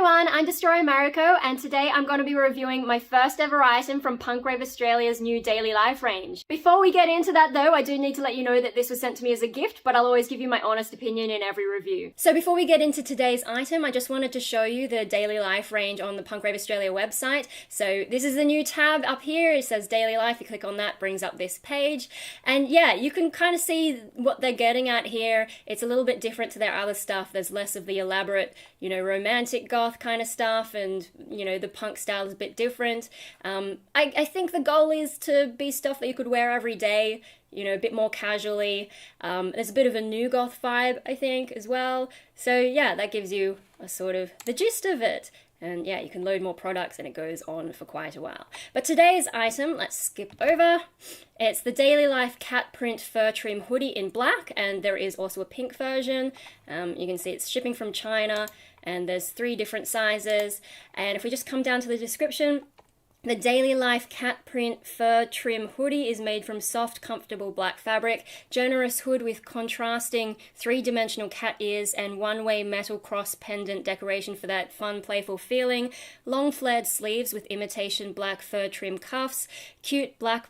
everyone, I'm DestroyerMariko, and today I'm going to be reviewing my first ever item from Rave Australia's new Daily Life range. Before we get into that though, I do need to let you know that this was sent to me as a gift, but I'll always give you my honest opinion in every review. So before we get into today's item, I just wanted to show you the Daily Life range on the Rave Australia website. So this is the new tab up here, it says Daily Life, you click on that, brings up this page, and yeah, you can kind of see what they're getting at here. It's a little bit different to their other stuff. There's less of the elaborate, you know, romantic goth kind of stuff, and you know, the punk style is a bit different. I think the goal is to be stuff that you could wear every day, you know, a bit more casually. There's a bit of a new goth vibe, I think, as well. So yeah, that gives you a sort of the gist of it. And yeah, you can load more products and it goes on for quite a while. But today's item, let's skip over. It's the Daily Life cat print fur trim hoodie in black, and there is also a pink version. You can see it's shipping from China, and there's 3 different sizes. And if we just come down to the description, the Daily Life cat print fur trim hoodie is made from soft, comfortable black fabric, generous hood with contrasting 3-dimensional cat ears and one-way metal cross pendant decoration for that fun, playful feeling, long flared sleeves with imitation black fur trim cuffs, cute black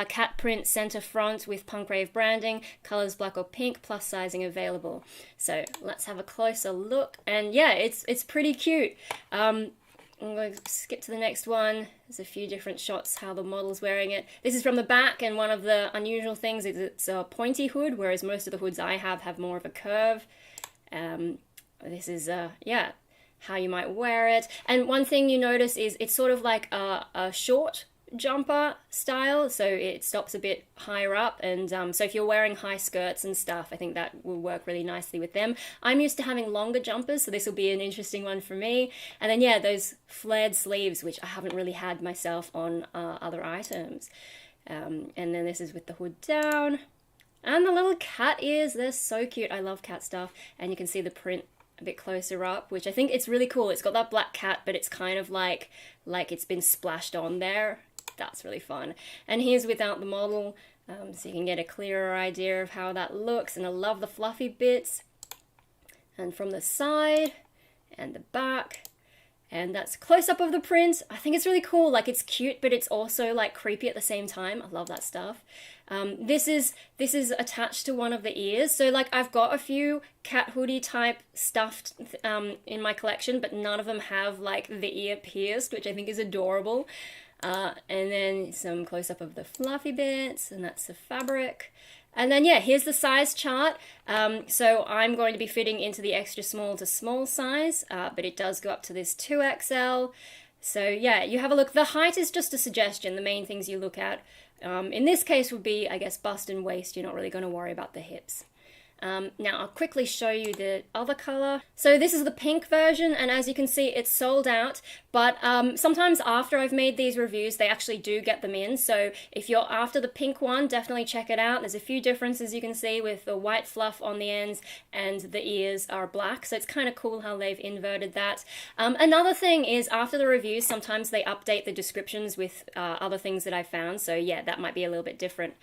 cat print center front with punk rave branding, colors black or pink, plus sizing available. So let's have a closer look, and yeah, it's pretty cute. I'm going to skip to the next one. There's a few different shots how the model's wearing it. This is from the back, and one of the unusual things is it's a pointy hood, whereas most of the hoods I have more of a curve. This is, yeah, how you might wear it. And one thing you notice is it's sort of like a short jumper style, so it stops a bit higher up, and so if you're wearing high skirts and stuff, I think that will work really nicely with them. I'm used to having longer jumpers, so this will be an interesting one for me. And then yeah, those flared sleeves, which I haven't really had myself on other items. And then this is with the hood down, and the little cat ears, they're so cute. I love cat stuff, and you can see the print a bit closer up, which I think it's really cool. It's got that black cat, but it's kind of like it's been splashed on there. That's really fun. And here's without the model, so you can get a clearer idea of how that looks. And I love the fluffy bits. And from the side and the back, and that's close up of the print. I think it's really cool. Like, it's cute, but it's also like creepy at the same time. I love that stuff. This is attached to one of the ears. So like, I've got a few cat hoodie type stuffed in my collection, but none of them have like the ear pierced, which I think is adorable. And then some close-up of the fluffy bits, and that's the fabric. And then yeah, here's the size chart. So I'm going to be fitting into the extra small to small size, but it does go up to this 2XL. So yeah, you have a look. The height is just a suggestion. The main things you look at in this case would be, I guess, bust and waist. You're not really going to worry about the hips. Now I'll quickly show you the other color. So this is the pink version, and as you can see, it's sold out, but sometimes after I've made these reviews, they actually do get them in. So if you're after the pink one, definitely check it out. There's a few differences you can see with the white fluff on the ends, and the ears are black, so it's kind of cool how they've inverted that. Another thing is, after the reviews, sometimes they update the descriptions with other things that I found, so yeah, that might be a little bit different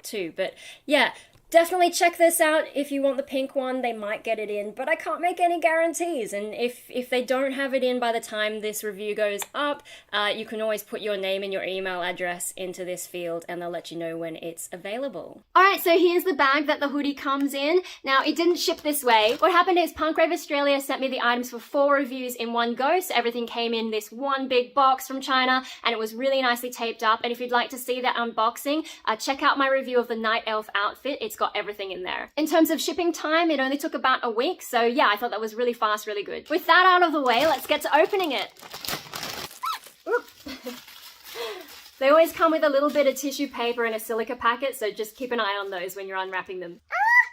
too. But yeah, definitely check this out. If you want the pink one, they might get it in, but I can't make any guarantees. And if they don't have it in by the time this review goes up, you can always put your name and your email address into this field, and they'll let you know when it's available. Alright, so here's the bag that the hoodie comes in. Now, it didn't ship this way. What happened is Rave Australia sent me the items for 4 reviews in one go, so everything came in this one big box from China, and it was really nicely taped up. And if you'd like to see that unboxing, check out my review of the Night Elf outfit. It's got everything in there. In terms of shipping time, it only took about a week, so yeah, I thought that was really fast, really good. With that out of the way, let's get to opening it. They always come with a little bit of tissue paper and a silica packet, so just keep an eye on those when you're unwrapping them.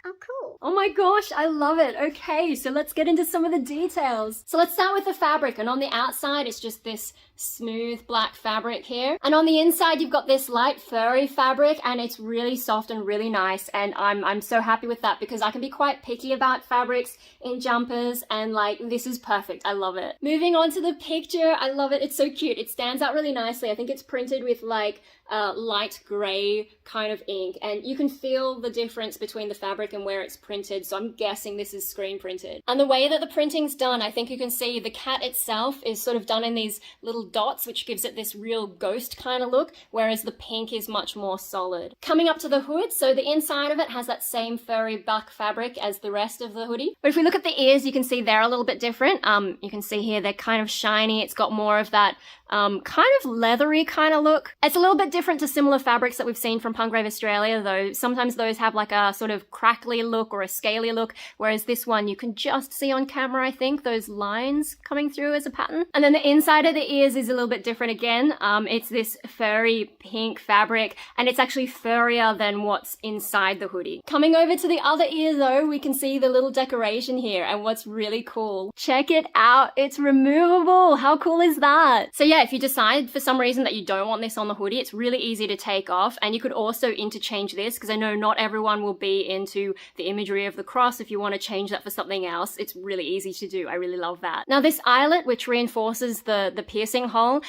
Oh, cool. Oh my gosh, I love it. Okay, so let's get into some of the details. So let's start with the fabric, and on the outside, it's just this smooth black fabric here. And on the inside, you've got this light furry fabric, and it's really soft and really nice. And I'm so happy with that, because I can be quite picky about fabrics in jumpers, and like, this is perfect. I love it. Moving on to the picture, I love it. It's so cute. It stands out really nicely. I think it's printed with like light gray kind of ink, and you can feel the difference between the fabric fabric and where it's printed, so I'm guessing this is screen printed. And the way that the printing's done, I think you can see the cat itself is sort of done in these little dots, which gives it this real ghost kind of look, whereas the pink is much more solid. Coming up to the hood, so the inside of it has that same furry buck fabric as the rest of the hoodie. But if we look at the ears, you can see they're a little bit different. You can see here they're kind of shiny. It's got more of that kind of leathery kind of look. It's a little bit different to similar fabrics that we've seen from Punk Rave Australia, though. Sometimes those have like a sort of crackly look or a scaly look, whereas this one you can just see on camera, I think, those lines coming through as a pattern. And then the inside of the ears is a little bit different again. It's this furry pink fabric, and it's actually furrier than what's inside the hoodie. Coming over to the other ear though, we can see the little decoration here, and what's really cool, check it out, it's removable. How cool is that? So yeah, if you decide for some reason that you don't want this on the hoodie, it's really easy to take off, and you could also interchange this, because I know not everyone will be into the imagery of the cross. If you want to change that for something else, it's really easy to do. I really love that. Now this eyelet, which reinforces the piercing hole,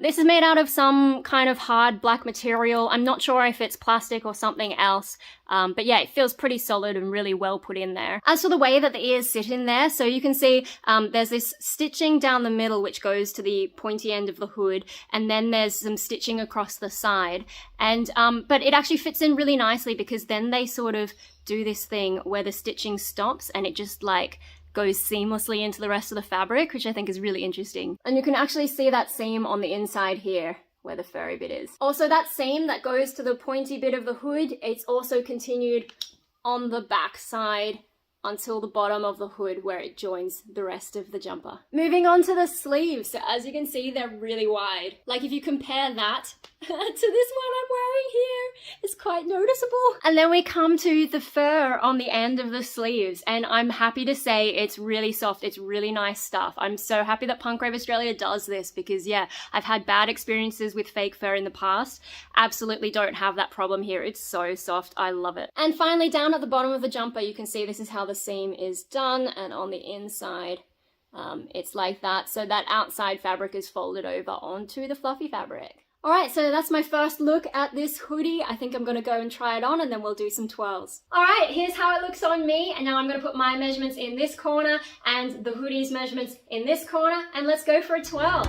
this is made out of some kind of hard black material. I'm not sure if it's plastic or something else, but yeah, it feels pretty solid and really well put in there. As for the way that the ears sit in there, so you can see there's this stitching down the middle which goes to the pointy end of the hood, and then there's some stitching across the side, and but it actually fits in really nicely, because then they sort of do this thing where the stitching stops and it just like goes seamlessly into the rest of the fabric, which I think is really interesting. And you can actually see that seam on the inside here, where the furry bit is. Also, that seam that goes to the pointy bit of the hood, it's also continued on the back side until the bottom of the hood, where it joins the rest of the jumper. Moving on to the sleeves. So as you can see, they're really wide. Like if you compare that to this one I'm wearing here, it's quite noticeable. And then we come to the fur on the end of the sleeves, and I'm happy to say it's really soft. It's really nice stuff. I'm so happy that Punk Rave Australia does this, because yeah, I've had bad experiences with fake fur in the past. Absolutely don't have that problem here. It's so soft. I love it. And finally, down at the bottom of the jumper, you can see this is how the seam is done, and on the inside it's like that, so that outside fabric is folded over onto the fluffy fabric. Alright, so that's my first look at this hoodie. I think I'm gonna go and try it on, and then we'll do some twirls. Alright, here's how it looks on me, and now I'm gonna put my measurements in this corner and the hoodie's measurements in this corner, and let's go for a twirl.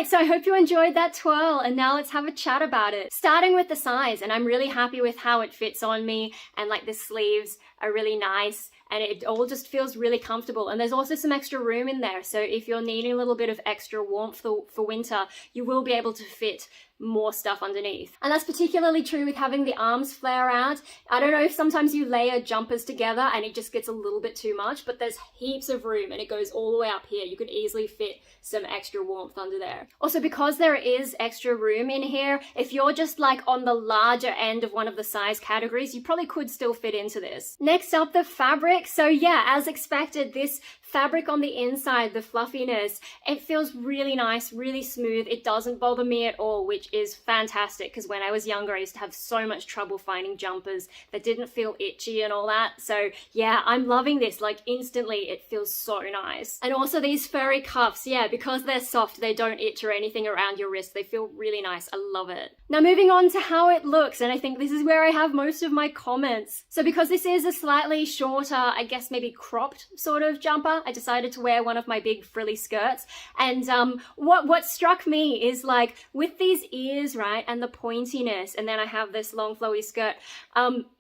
So I hope you enjoyed that twirl, and now let's have a chat about it. Starting with the size, and I'm really happy with how it fits on me, and like the sleeves are really nice, and it all just feels really comfortable. And there's also some extra room in there, so if you're needing a little bit of extra warmth for winter, you will be able to fit more stuff underneath. And that's particularly true with having the arms flare out. I don't know if sometimes you layer jumpers together and it just gets a little bit too much, but there's heaps of room and it goes all the way up here. You could easily fit some extra warmth under there. Also, because there is extra room in here, if you're just like on the larger end of one of the size categories, you probably could still fit into this. Next up, the fabric. So yeah, as expected, this fabric on the inside, the fluffiness, it feels really nice, really smooth. It doesn't bother me at all, which is fantastic, because when I was younger, I used to have so much trouble finding jumpers that didn't feel itchy and all that. So yeah, I'm loving this. Like instantly, it feels so nice. And also these furry cuffs, yeah, because they're soft, they don't itch or anything around your wrist. They feel really nice. I love it. Now moving on to how it looks, and I think this is where I have most of my comments. So because this is a slightly shorter, I guess maybe cropped sort of jumper, I decided to wear one of my big frilly skirts. And what struck me is like with these ears, right, and the pointiness, and then I have this long flowy skirt,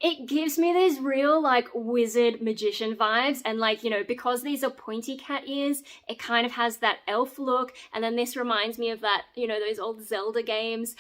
it gives me these real like wizard magician vibes. And like, you know, because these are pointy cat ears, it kind of has that elf look. And then this reminds me of that, you know, those old Zelda games.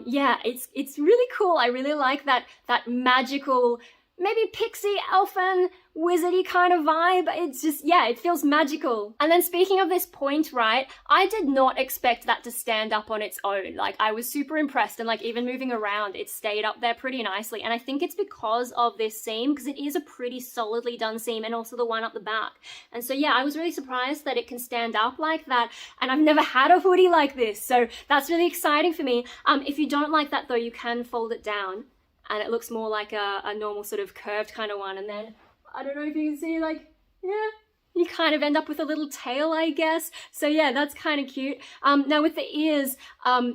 Yeah, it's really cool. I really like that magical, maybe pixie elfin wizardy kind of vibe. It's just, yeah, it feels magical. And then speaking of this point, right, I did not expect that to stand up on its own. Like, I was super impressed, and like even moving around, it stayed up there pretty nicely. And I think it's because of this seam, because it is a pretty solidly done seam, and also the one up the back. And so yeah, I was really surprised that it can stand up like that. And I've never had a hoodie like this, so that's really exciting for me. If you don't like that though, you can fold it down and it looks more like a normal sort of curved kind of one. And then, I don't know if you can see, like, yeah, you kind of end up with a little tail, I guess. So yeah, that's kind of cute. Now with the ears,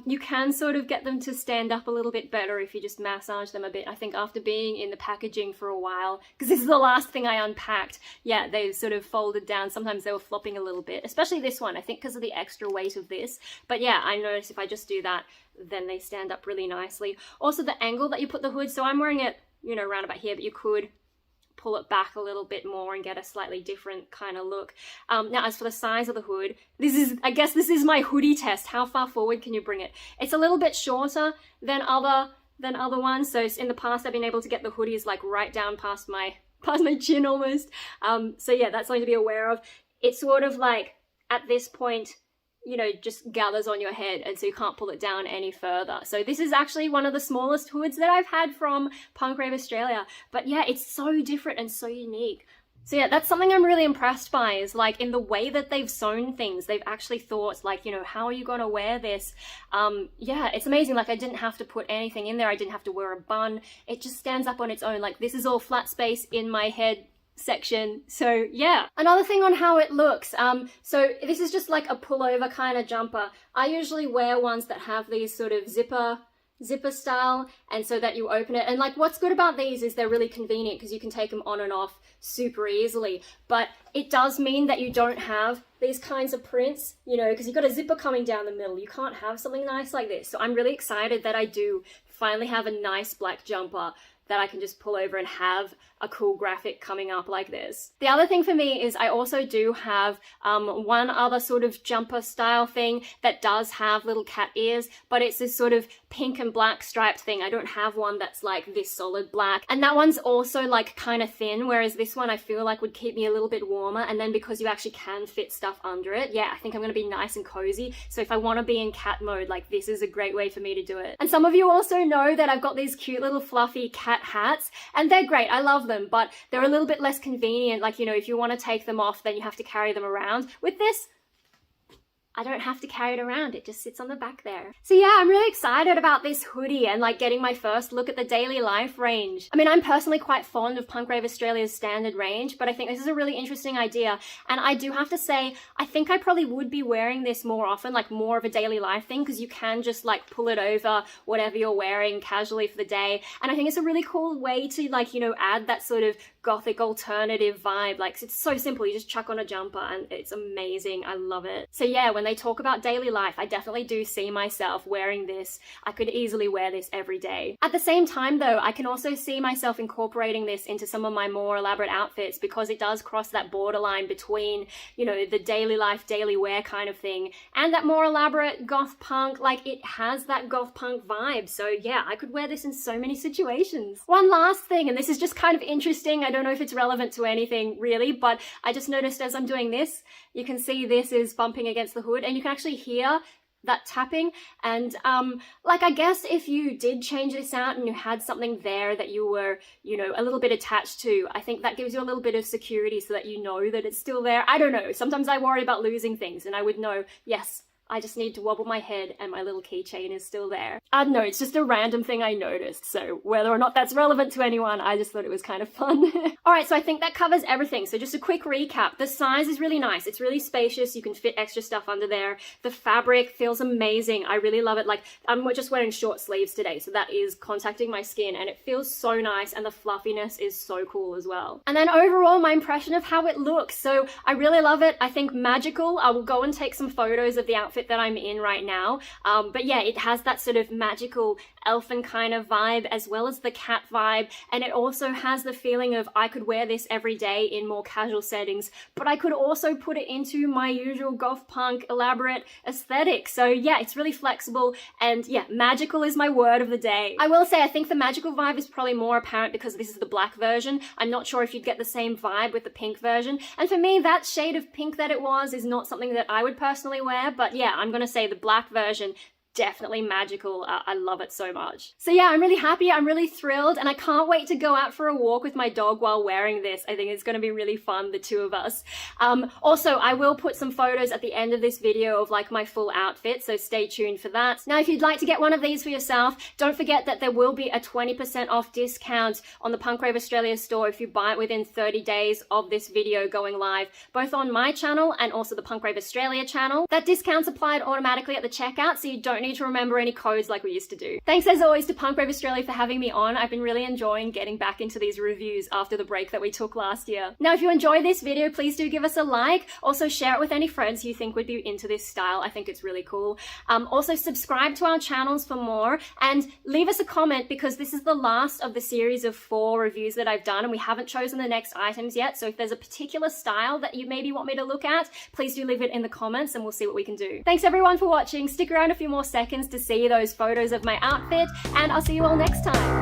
you can sort of get them to stand up a little bit better if you just massage them a bit. I think after being in the packaging for a while, because this is the last thing I unpacked, yeah, they sort of folded down. Sometimes they were flopping a little bit, especially this one, I think because of the extra weight of this. But yeah, I noticed if I just do that, then they stand up really nicely. Also the angle that you put the hood, so I'm wearing it, you know, around about here, but you could pull it back a little bit more and get a slightly different kind of look. Now, as for the size of the hood, I guess this is my hoodie test. How far forward can you bring it? It's a little bit shorter than other ones. So in the past, I've been able to get the hoodies like right down past my chin almost. So yeah, that's something to be aware of. It's sort of like at this point, you know, just gathers on your head, and so you can't pull it down any further. So this is actually one of the smallest hoods that I've had from Punk Rave Australia. But yeah, it's so different and so unique. So yeah, that's something I'm really impressed by, is like in the way that they've sewn things, they've actually thought like, you know, how are you gonna wear this? Yeah, it's amazing. Like I didn't have to put anything in there. I didn't have to wear a bun. It just stands up on its own. Like this is all flat space in my head section. So yeah, another thing on how it looks, so this is just like a pullover kind of jumper. I usually wear ones that have these sort of zipper style, and so that you open it, and like what's good about these is they're really convenient because you can take them on and off super easily. But it does mean that you don't have these kinds of prints, you know, because you've got a zipper coming down the middle. You can't have something nice like this. So I'm really excited that I do finally have a nice black jumper that I can just pull over and have a cool graphic coming up like this. The other thing for me is I also do have one other sort of jumper style thing that does have little cat ears, but it's this sort of pink and black striped thing. I don't have one that's like this solid black. And that one's also like kind of thin, whereas this one I feel like would keep me a little bit warmer. And then because you actually can fit stuff under it, yeah, I think I'm gonna be nice and cozy. So if I wanna be in cat mode, like this is a great way for me to do it. And some of you also know that I've got these cute little fluffy cat hats, and they're great, I love them, but they're a little bit less convenient. Like, you know, if you want to take them off, then you have to carry them around. With this, I don't have to carry it around, it just sits on the back there. So yeah, I'm really excited about this hoodie and like getting my first look at the daily life range. I mean, I'm personally quite fond of Punk Rave Australia's standard range, but I think this is a really interesting idea. And I do have to say, I think I probably would be wearing this more often, like more of a daily life thing, because you can just like pull it over whatever you're wearing casually for the day. And I think it's a really cool way to like, you know, add that sort of gothic alternative vibe. Like it's so simple, you just chuck on a jumper and it's amazing. I love it. So yeah, when they talk about daily life, I definitely do see myself wearing this. I could easily wear this every day. At the same time though, I can also see myself incorporating this into some of my more elaborate outfits, because it does cross that borderline between, you know, the daily life, daily wear kind of thing and that more elaborate goth punk. Like it has that goth punk vibe. So yeah, I could wear this in so many situations. One last thing, and this is just kind of interesting. I don't know if it's relevant to anything really, but I just noticed as I'm doing this, you can see this is bumping against the hood, and you can actually hear that tapping. And like I guess if you did change this out and you had something there that you were, you know, a little bit attached to, I think that gives you a little bit of security so that you know that it's still there. I don't know, sometimes I worry about losing things, and I would know, yes, I just need to wobble my head and my little keychain is still there. I don't know, it's just a random thing I noticed, so whether or not that's relevant to anyone, I just thought it was kind of fun. Alright, so I think that covers everything. So just a quick recap. The size is really nice. It's really spacious. You can fit extra stuff under there. The fabric feels amazing. I really love it. Like, I'm just wearing short sleeves today, so that is contacting my skin, and it feels so nice, and the fluffiness is so cool as well. And then overall, my impression of how it looks. So I really love it. I think magical. I will go and take some photos of the outfit outfit that I'm in right now. But yeah, it has that sort of magical elfin kind of vibe as well as the cat vibe, and it also has the feeling of I could wear this every day in more casual settings, but I could also put it into my usual goth punk elaborate aesthetic. So yeah, it's really flexible, and yeah, magical is my word of the day. I will say I think the magical vibe is probably more apparent because this is the black version. I'm not sure if you'd get the same vibe with the pink version, and for me that shade of pink that it was is not something that I would personally wear, but yeah, I'm gonna say the black version, definitely magical. I love it so much. So yeah, I'm really happy, I'm really thrilled, and I can't wait to go out for a walk with my dog while wearing this. I think it's going to be really fun, the two of us. Also, I will put some photos at the end of this video of like my full outfit, so stay tuned for that. Now, if you'd like to get one of these for yourself, don't forget that there will be a 20% off discount on the Punk Rave Australia store if you buy it within 30 days of this video going live, both on my channel and also the Punk Rave Australia channel. That discount's applied automatically at the checkout, so you don't need to remember any codes like we used to do. Thanks as always to Punk Rave Australia for having me on. I've been really enjoying getting back into these reviews after the break that we took last year. Now, if you enjoyed this video, please do give us a like. Also, share it with any friends you think would be into this style. I think it's really cool. Also, subscribe to our channels for more, and leave us a comment because this is the last of the series of 4 reviews that I've done, and we haven't chosen the next items yet. So if there's a particular style that you maybe want me to look at, please do leave it in the comments and we'll see what we can do. Thanks everyone for watching. Stick around a few more seconds to see those photos of my outfit, and I'll see you all next time.